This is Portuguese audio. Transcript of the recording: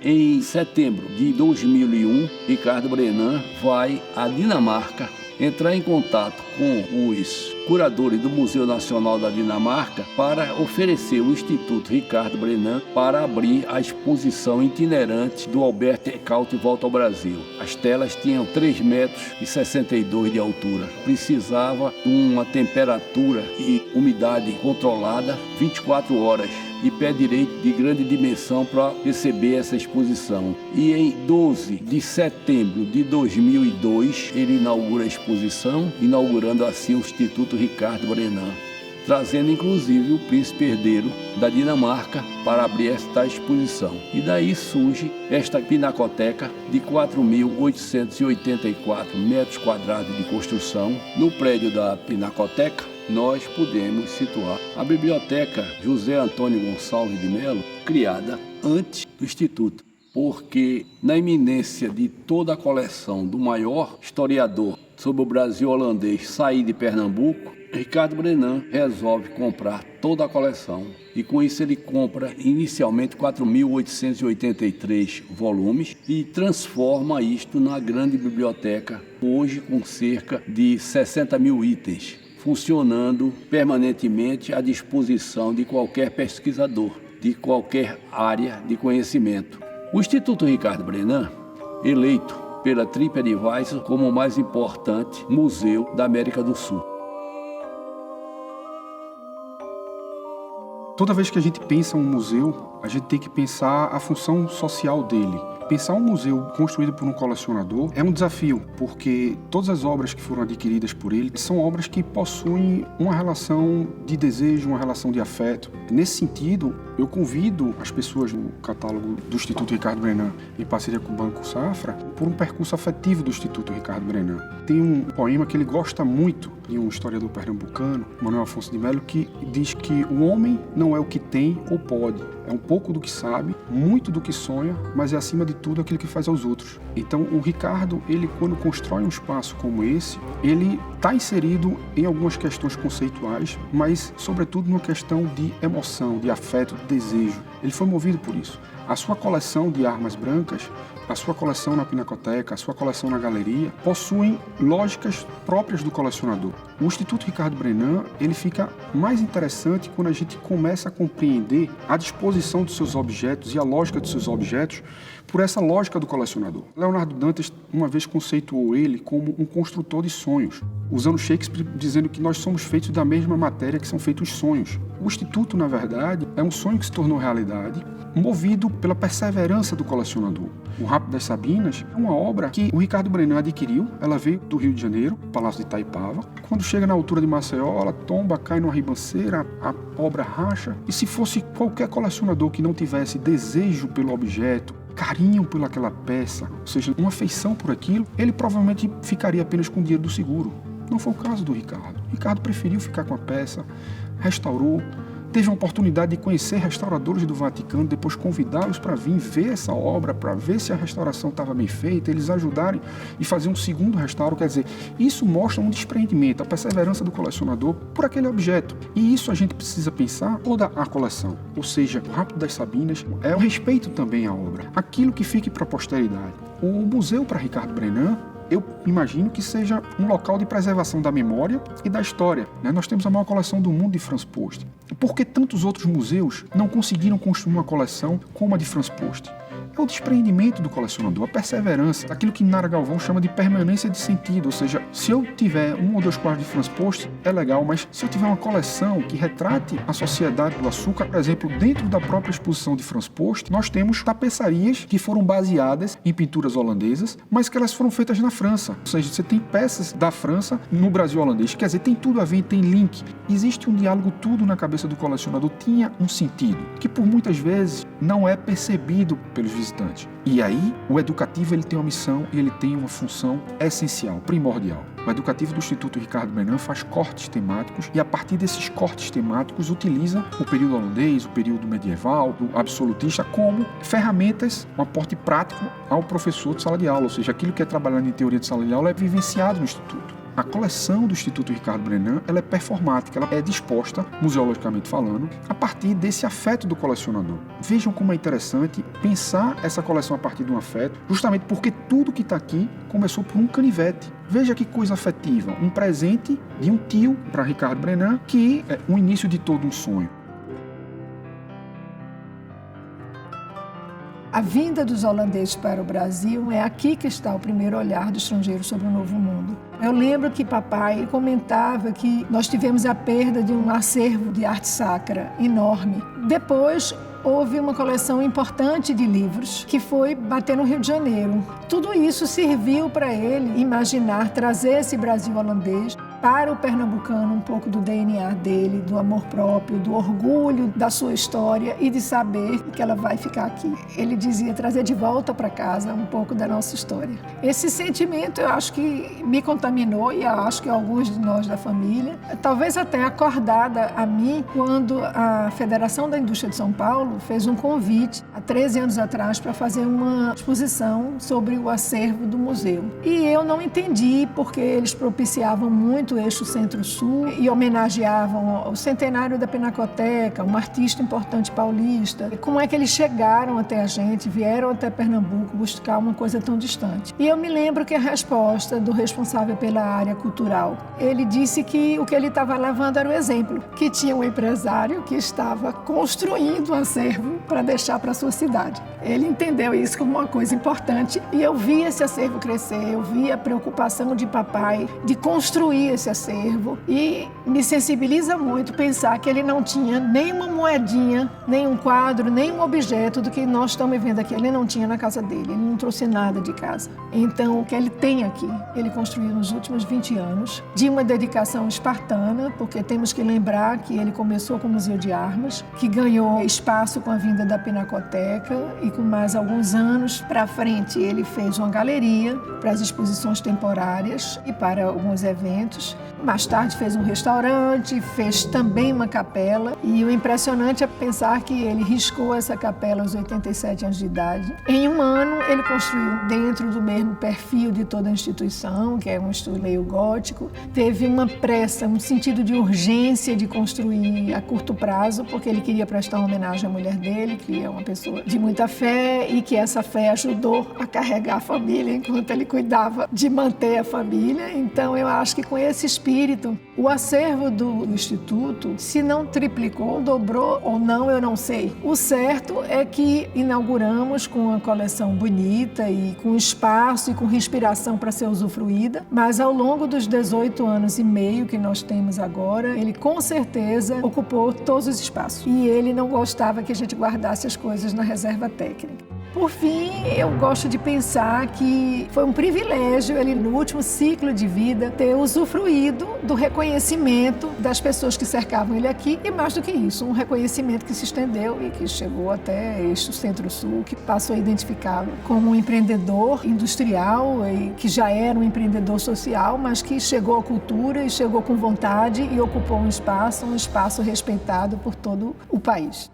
Em setembro de 2001, Ricardo Brenan vai à Dinamarca entrar em contato com os curadores do Museu Nacional da Dinamarca para oferecer o Instituto Ricardo Brenan para abrir a exposição itinerante do Alberto Eckhout Volta ao Brasil. As telas tinham 3,62 metros de altura. Precisava de uma temperatura e umidade controlada 24 horas e pé direito de grande dimensão para receber essa exposição. E em 12 de setembro de 2002, ele inaugura a exposição, inaugurando assim o Instituto Ricardo Brenan, trazendo inclusive o príncipe herdeiro da Dinamarca para abrir esta exposição. E daí surge esta pinacoteca de 4.884 metros quadrados de construção. No prédio da pinacoteca, nós podemos situar a Biblioteca José Antônio Gonçalves de Melo, criada antes do Instituto, porque na iminência de toda a coleção do maior historiador sobre o Brasil holandês sair de Pernambuco, Ricardo Brenan resolve comprar toda a coleção e com isso ele compra inicialmente 4.883 volumes e transforma isto na grande biblioteca, hoje com cerca de 60 mil itens, funcionando permanentemente à disposição de qualquer pesquisador, de qualquer área de conhecimento. O Instituto Ricardo Brenan, eleito pela TripAdvisor como o mais importante museu da América do Sul. Toda vez que a gente pensa um museu, a gente tem que pensar a função social dele. Pensar um museu construído por um colecionador é um desafio, porque todas as obras que foram adquiridas por ele são obras que possuem uma relação de desejo, uma relação de afeto. Nesse sentido, eu convido as pessoas no catálogo do Instituto Ricardo Brenan, em parceria com o Banco Safra, por um percurso afetivo do Instituto Ricardo Brenan. Tem um poema que ele gosta muito, de um historiador pernambucano, Manuel Afonso de Melo, que diz que o homem não é o que tem ou pode, é um pouco do que sabe, muito do que sonha, mas é acima de tudo aquilo que faz aos outros. Então o Ricardo, ele quando constrói um espaço como esse, ele está inserido em algumas questões conceituais, mas sobretudo numa questão de emoção, de afeto, de desejo. Ele foi movido por isso. A sua coleção de armas brancas, a sua coleção na pinacoteca, a sua coleção na galeria, possuem lógicas próprias do colecionador. O Instituto Ricardo Brenan, ele fica mais interessante quando a gente começa a compreender a disposição dos seus objetos e a lógica dos seus objetos por essa lógica do colecionador. Leonardo Dantas uma vez conceituou ele como um construtor de sonhos, usando Shakespeare dizendo que nós somos feitos da mesma matéria que são feitos os sonhos. O Instituto, na verdade, é um sonho que se tornou realidade, movido pela perseverança do colecionador. O Rápido das Sabinas é uma obra que o Ricardo Brenan adquiriu. Ela veio do Rio de Janeiro, Palácio de Itaipava. Quando chega na altura de Maceió, ela tomba, cai numa ribanceira, a obra racha. E se fosse qualquer colecionador que não tivesse desejo pelo objeto, carinho por aquela peça, ou seja, uma afeição por aquilo, ele provavelmente ficaria apenas com o dinheiro do seguro. Não foi o caso do Ricardo. O Ricardo preferiu ficar com a peça, restaurou, teve a oportunidade de conhecer restauradores do Vaticano, depois convidá-los para vir ver essa obra, para ver se a restauração estava bem feita, eles ajudarem e fazer um segundo restauro. Quer dizer, isso mostra um desprendimento, a perseverança do colecionador por aquele objeto. E isso a gente precisa pensar toda a coleção. Ou seja, o Rápido das Sabinas é o respeito também à obra, aquilo que fique para a posteridade. O museu para Ricardo Brenan, eu imagino que seja um local de preservação da memória e da história. Nós temos a maior coleção do mundo de Franz Post. Por que tantos outros museus não conseguiram construir uma coleção como a de Franz Post? É o despreendimento do colecionador, a perseverança, aquilo que Nara Galvão chama de permanência de sentido. Ou seja, se eu tiver um ou dois quadros de Franz Post, é legal, mas se eu tiver uma coleção que retrate a sociedade do açúcar, por exemplo, dentro da própria exposição de Franz Post, nós temos tapeçarias que foram baseadas em pinturas holandesas, mas que elas foram feitas na França. Ou seja, você tem peças da França no Brasil holandês. Quer dizer, tem tudo a ver, tem link. Existe um diálogo, tudo na cabeça do colecionador tinha um sentido, que por muitas vezes não é percebido pelos visitantes. E aí, o educativo ele tem uma missão e ele tem uma função essencial, primordial. O educativo do Instituto Ricardo Brenan faz cortes temáticos e, a partir desses cortes temáticos, utiliza o período holandês, o período medieval, o absolutista, como ferramentas, um aporte prático ao professor de sala de aula. Ou seja, aquilo que é trabalhado em teoria de sala de aula é vivenciado no Instituto. A coleção do Instituto Ricardo Brenan, ela é performática, ela é disposta, museologicamente falando, a partir desse afeto do colecionador. Vejam como é interessante pensar essa coleção a partir de um afeto, justamente porque tudo que está aqui começou por um canivete. Veja que coisa afetiva, um presente de um tio para Ricardo Brenan, que é o início de todo um sonho. A vinda dos holandeses para o Brasil é aqui que está o primeiro olhar do estrangeiro sobre o Novo Mundo. Eu lembro que papai comentava que nós tivemos a perda de um acervo de arte sacra enorme. Depois, houve uma coleção importante de livros que foi bater no Rio de Janeiro. Tudo isso serviu para ele imaginar trazer esse Brasil holandês para o pernambucano um pouco do DNA dele, do amor próprio, do orgulho da sua história e de saber que ela vai ficar aqui. Ele dizia trazer de volta para casa um pouco da nossa história. Esse sentimento eu acho que me contaminou e eu acho que alguns de nós da família, talvez até acordada a mim, quando a Federação da Indústria de São Paulo fez um convite há 13 anos atrás para fazer uma exposição sobre o acervo do museu. E eu não entendi porque eles propiciavam muito o eixo Centro-Sul e homenageavam o centenário da Pinacoteca, um artista importante paulista. E como é que eles chegaram até a gente, vieram até Pernambuco buscar uma coisa tão distante? E eu me lembro que a resposta do responsável pela área cultural, ele disse que o que ele estava levando era o exemplo, que tinha um empresário que estava construindo um acervo para deixar para a sua cidade. Ele entendeu isso como uma coisa importante e eu vi esse acervo crescer, eu vi a preocupação de papai de construir esse acervo e me sensibiliza muito pensar que ele não tinha nenhuma moedinha, nenhum quadro, nenhum objeto do que nós estamos vendo aqui. Ele não tinha na casa dele, ele não trouxe nada de casa. Então, o que ele tem aqui, ele construiu nos últimos 20 anos, de uma dedicação espartana, porque temos que lembrar que ele começou com o Museu de Armas, que ganhou espaço com a vinda da Pinacoteca e com mais alguns anos para frente ele fez uma galeria para as exposições temporárias e para alguns eventos. Mais tarde fez um restaurante, fez também uma capela e o impressionante é pensar que ele riscou essa capela aos 87 anos de idade. Em um ano ele construiu dentro do mesmo perfil de toda a instituição, que é um estilo meio gótico. Teve uma pressa, um sentido de urgência de construir a curto prazo, porque ele queria prestar uma homenagem à mulher dele, que é uma pessoa de muita fé e que essa fé ajudou a carregar a família enquanto ele cuidava de manter a família. Então eu acho que com esse espírito, o acervo do Instituto, se não triplicou, dobrou ou não, eu não sei. O certo é que inauguramos com uma coleção bonita e com espaço e com respiração para ser usufruída, mas ao longo dos 18 anos e meio que nós temos agora, ele com certeza ocupou todos os espaços. E ele não gostava que a gente guardasse as coisas na reserva técnica. Por fim, eu gosto de pensar que foi um privilégio ele, no último ciclo de vida, ter usufruído do reconhecimento das pessoas que cercavam ele aqui e, mais do que isso, um reconhecimento que se estendeu e que chegou até este Centro-Sul, que passou a identificá-lo como um empreendedor industrial e que já era um empreendedor social, mas que chegou à cultura e chegou com vontade e ocupou um espaço respeitado por todo o país.